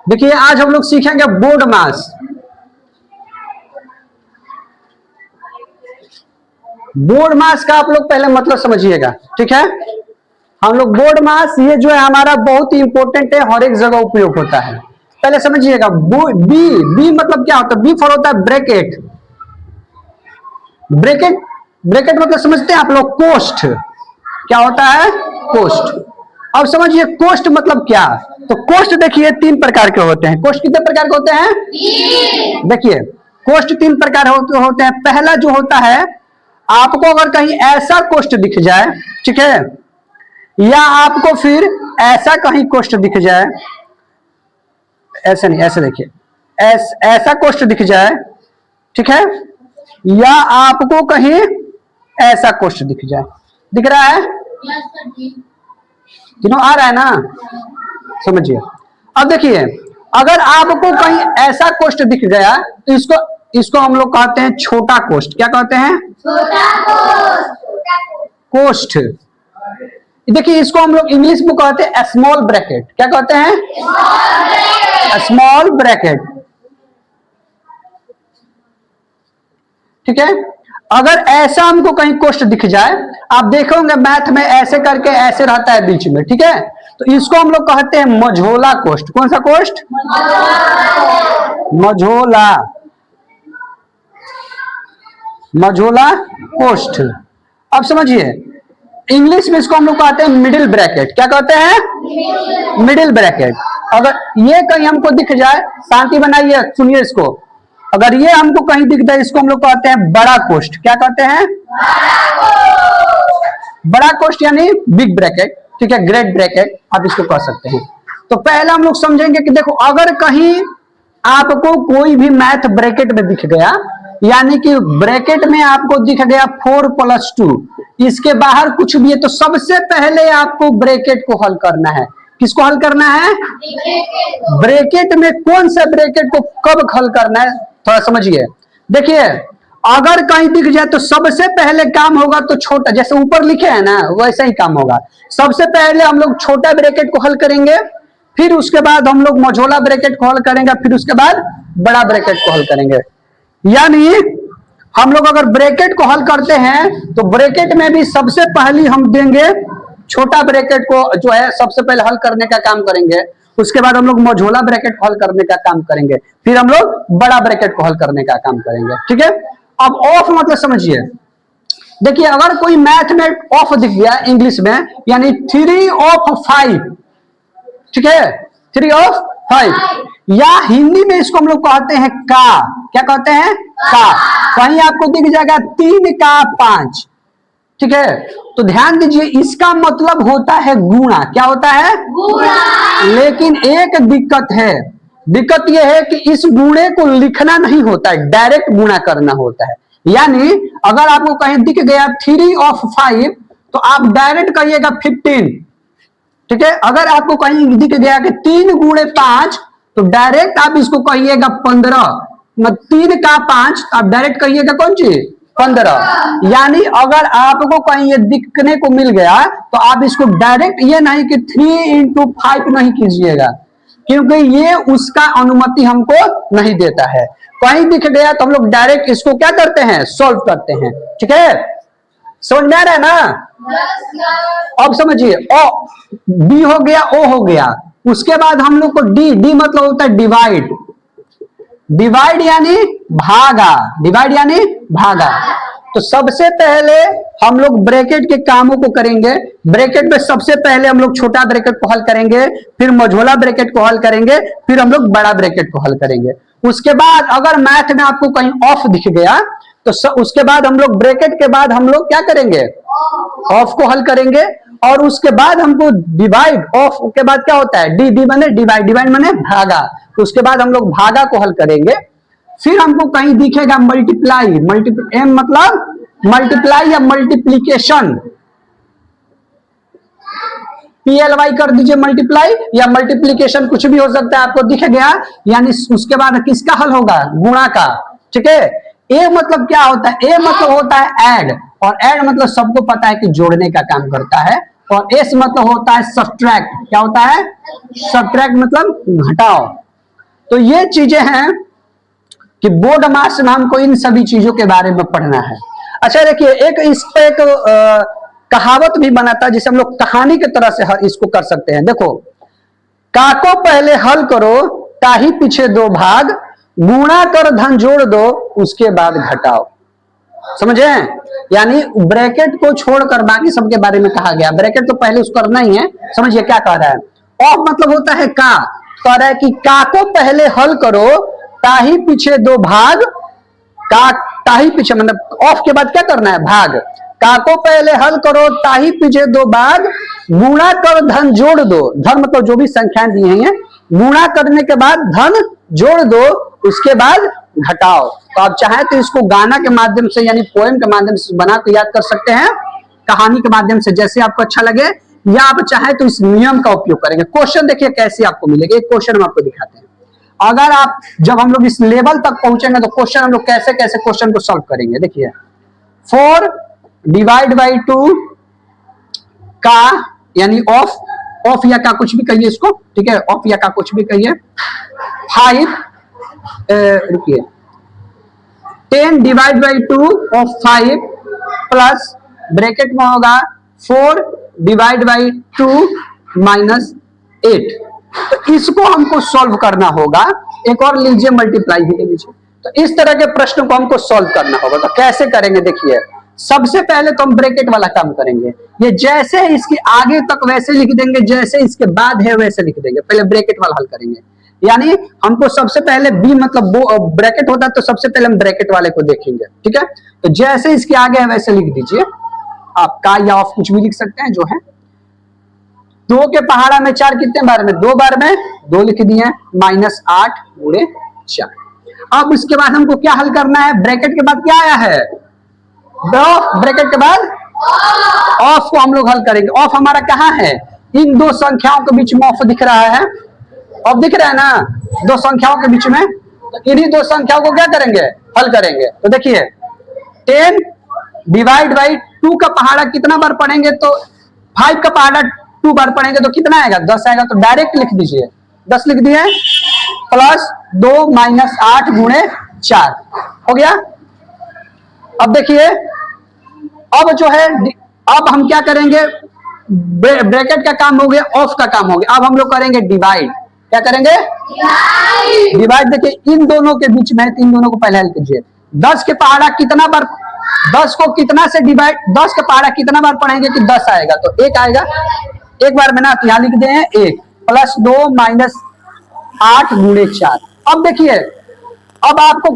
देखिए आज हम लोग सीखेंगे बोर्ड मास। बोर्ड मास का आप लोग पहले मतलब समझिएगा, ठीक है। हम लोग बोर्ड मास ये जो है हमारा बहुत ही इंपॉर्टेंट है, हर एक जगह उपयोग होता है। पहले समझिएगा बी बी मतलब क्या होता है। बी फॉर होता है ब्रैकेट। ब्रैकेट ब्रैकेट मतलब समझते हैं आप लोग कोष्ठ। क्या होता है? कोष्ठ। अब समझिए कोष्ठ मतलब क्या। तो कोष्ठ देखिए तीन प्रकार के होते हैं। कोष्ठ कितने प्रकार के होते हैं? देखिए कोष्ठ तीन प्रकार होते हैं। पहला जो होता है, आपको अगर कहीं ऐसा कोष्ठ दिख जाए, ठीक है, या आपको फिर ऐसा कहीं कोष्ठ दिख जाए, ऐसे नहीं, ऐसे देखिए, ऐसा कोष्ठ दिख जाए, ठीक है, या आपको कहीं ऐसा कोष्ठ दिख जाए। दिख रहा है? तीनों आ रहा है ना? समझिए। अब देखिए अगर आपको कहीं ऐसा कोष्ठ दिख गया तो इसको हम लोग कहते हैं छोटा कोष्ठ। क्या कहते हैं? छोटा कोष्ठ। देखिए इसको हम लोग इंग्लिश में कहते हैं स्मॉल ब्रैकेट। क्या कहते हैं? Small bracket. ठीक है। अगर ऐसा हमको कहीं कोष्ठ दिख जाए, आप देखोगे मैथ में ऐसे करके ऐसे रहता है बीच में, ठीक है, तो इसको हम लोग कहते हैं मझोला कोष्ठ। कौन सा कोष्ठ? मझोला। मझोला कोष्ठ। अब समझिए इंग्लिश में इसको हम लोग कहते हैं मिडिल ब्रैकेट। क्या कहते हैं? Middle bracket. अगर ये कहीं हमको दिख जाए, शांति बनाइए, सुनिए इसको, अगर ये हमको कहीं दिख जाए इसको हम लोग कहते हैं बड़ा कोष्ठ। क्या कहते हैं? बड़ा कोष्ठ यानी बिग ब्रैकेट, ठीक है, ग्रेट ब्रैकेट आप इसको कह सकते हैं। तो पहले हम लोग समझेंगे कि देखो अगर कहीं आपको कोई भी मैथ ब्रैकेट में दिख गया, यानी कि ब्रैकेट में आपको दिख गया 4+2, इसके बाहर कुछ भी है, तो सबसे पहले आपको ब्रैकेट को हल करना है। किसको हल करना है? ब्रैकेट में कौन सा ब्रैकेट को कब हल करना है, थोड़ा समझिए। देखिए अगर कहीं दिख जाए तो सबसे पहले काम होगा तो छोटा, जैसे ऊपर लिखे है ना वैसा ही काम होगा। सबसे पहले हम लोग छोटा ब्रैकेट को हल करेंगे, फिर उसके बाद हम लोग मझोला ब्रैकेट को हल करेंगे, फिर उसके बाद बड़ा ब्रैकेट को हल करेंगे। यानी हम लोग अगर ब्रैकेट को हल करते हैं तो ब्रैकेट में भी सबसे पहली हम देंगे छोटा ब्रैकेट को, जो है सबसे पहले हल करने का काम करेंगे। उसके बाद हम लोग मझोला ब्रैकेट को हल करने का काम करेंगे, फिर हम लोग बड़ा ब्रैकेट को हल करने का काम करेंगे, ठीक है। अब ऑफ मतलब समझिए। देखिए अगर कोई मैथ में ऑफ दिख गया इंग्लिश में, यानी 3/5, ठीक है, 3/5, या हिंदी में इसको हम लोग कहते हैं का। क्या कहते हैं? का। कहीं आपको दिख जाएगा 3/5, ठीक है, तो ध्यान दीजिए इसका मतलब होता है गुणा। क्या होता है? गुणा। लेकिन एक दिक्कत है, दिक्कत यह है कि इस गुणे को लिखना नहीं होता है, डायरेक्ट गुणा करना होता है। यानी अगर आपको कहीं दिख गया 3/5 तो आप डायरेक्ट कहिएगा 15, ठीक है। अगर आपको कहीं दिख गया कि 3×5 तो डायरेक्ट आप इसको कहिएगा 15, 3/5 आप डायरेक्ट कहिएगा कौन चीज? 15। यानी अगर आपको कहीं ये दिखने को मिल गया तो आप इसको डायरेक्ट ये नहीं कि 3×5 नहीं कीजिएगा, क्योंकि ये उसका अनुमति हमको नहीं देता है। कहीं दिख गया तो हम लोग डायरेक्ट इसको क्या करते हैं? सॉल्व करते हैं, ठीक है। समझ में आ रहा है ना? अब समझिए ओ बी हो गया, ओ हो गया, उसके बाद हम लोग को डी मतलब होता है डिवाइड। डिवाइड यानी भागा। डिवाइड यानी भागा। तो सबसे पहले हम लोग ब्रैकेट के कामों को करेंगे। ब्रैकेट में सबसे पहले हम लोग छोटा ब्रैकेट को हल करेंगे, फिर मझोला ब्रैकेट को हल करेंगे, फिर हम लोग बड़ा ब्रैकेट को हल करेंगे। उसके बाद अगर मैथ में आपको कहीं ऑफ दिख गया तो उसके बाद हम लोग ब्रैकेट के बाद हम लोग क्या करेंगे? ऑफ को हल करेंगे। और उसके बाद हमको डिवाइड, ऑफ के बाद क्या होता है? डी माने डिवाइड, डिवाइड माने भागा। उसके बाद हम लोग भागा को हल करेंगे। फिर हमको कहीं दिखेगा मल्टीप्लाई, एम मतलब मल्टीप्लाई या मल्टीप्लीकेशन, PLY कर दीजिए मल्टीप्लाई या मल्टीप्लीकेशन, कुछ भी हो सकता है, आपको दिख गया। यानी उसके बाद किसका हल होगा? गुणा का, ठीक है। ए मतलब क्या होता है? ए मतलब होता है ऐड, और ऐड मतलब सबको पता है कि जोड़ने का काम करता है। और एस मतलब होता है सब्ट्रैक्ट। क्या होता है? सब्ट्रैक्ट मतलब घटाओ। तो ये चीजें हैं कि बोर्ड मार्क्स में हमको इन सभी चीजों के बारे में पढ़ना है। अच्छा देखिए, एक इस पे एक कहावत भी बनाता है जिसे हम लोग कहानी की तरह से इसको कर सकते हैं। देखो, काको पहले हल करो ताही पीछे दो भाग, गुणा कर धन जोड़ दो उसके बाद घटाओ। समझे? यानी ब्रैकेट को छोड़कर बाकी सबके बारे में कहा गया। ब्रैकेट तो पहले उसको करना ही है। समझिए क्या कह रहा है? ऑफ मतलब होता है का, कह रहा है कि का को पहले हल करो ताही पीछे दो भाग, का ताही पीछे मतलब ऑफ के बाद क्या करना है? भाग। का को पहले हल करो ताही पीछे दो भाग, गुणा कर धन जोड़ दो। धन मतलब जो भी संख्याएं दी हैं, गुणा करने के बाद धन जोड़ दो उसके बाद घटाओ। तो आप चाहे तो इसको गाना के माध्यम से यानी पोएम के माध्यम से बना के याद कर सकते हैं, कहानी के माध्यम से, जैसे आपको अच्छा लगे, या आप चाहे तो इस नियम का उपयोग करेंगे। क्वेश्चन देखिए कैसे आपको मिलेगा, एक क्वेश्चन हम आपको दिखाते हैं। अगर आप जब हम लोग इस लेवल तक पहुंचेंगे तो क्वेश्चन हम लोग कैसे कैसे क्वेश्चन को सॉल्व करेंगे। देखिए, 4 डिवाइड बाई 2 का यानी ऑफ या का कुछ भी कहिए इसको, ठीक है, ऑफ या का कुछ भी कहिए। 5 रुकिए 10 divide by 2 of 5 plus bracket में होगा 4 डिवाइड बाई 2 माइनस 8। तो इसको हमको सॉल्व करना होगा। एक और लीजिए, मल्टीप्लाई भी ले लीजिए। तो इस तरह के प्रश्न को हमको सॉल्व करना होगा। तो कैसे करेंगे? देखिए, सबसे पहले तो हम ब्रैकेट वाला काम करेंगे। ये जैसे है इसके आगे तक वैसे लिख देंगे, जैसे इसके बाद है वैसे लिख देंगे। पहले ब्रैकेट वाला हल करेंगे। यानी हमको सबसे पहले बी मतलब ब्रैकेट होता है, तो सबसे पहले हम ब्रैकेट वाले को देखेंगे, ठीक है। तो जैसे इसके आगे है वैसे लिख दीजिए। आप का या ऑफ कुछ भी लिख सकते हैं जो है। 2 के पहाड़ा में 4 कितने बार में? 2 बार में 2 लिख दिए, माइनस 8 गुणे 4। अब उसके बाद हमको क्या हल करना है? ब्रैकेट के बाद क्या आया है? ब्रैकेट के बाद ऑफ को हम लोग हल करेंगे। ऑफ हमारा कहाँ है? इन दो संख्याओं के बीच में ऑफ दिख रहा है। ऑफ दिख रहा है ना, दो संख्याओं के बीच में। तो इन्हीं दो संख्याओं को क्या करेंगे? हल करेंगे। तो देखिए, 10 डिवाइड बाई 2 का पहाड़ा कितना बार पढ़ेंगे? तो 5 का पहाड़ा 2 बार पढ़ेंगे तो कितना आएगा? 10 आएगा। तो डायरेक्ट लिख दीजिए, 10 लिख दिए, प्लस 2 माइनस 8 गुणे 4 हो गया। अब देखिए, अब जो है, अब हम क्या करेंगे? ब्रैकेट का काम हो गया, ऑफ का काम हो गया। अब हम लोग करेंगे डिवाइड। क्या करेंगे? डिवाइड। देखिए, इन दोनों के बीच में, इन दोनों को पहले हल कीजिए। 10 के पहाड़ा कितना बार, 10 को कितना से डिवाइड, 10 का पहाड़ा कितना बार पढ़ेंगे कि 10 आएगा? तो 1 आएगा एक बार में ना, तो यहां लिख दे हैं 1 प्लस 2 माइनस 8 गुणे 4। अब देखिए, अब आपको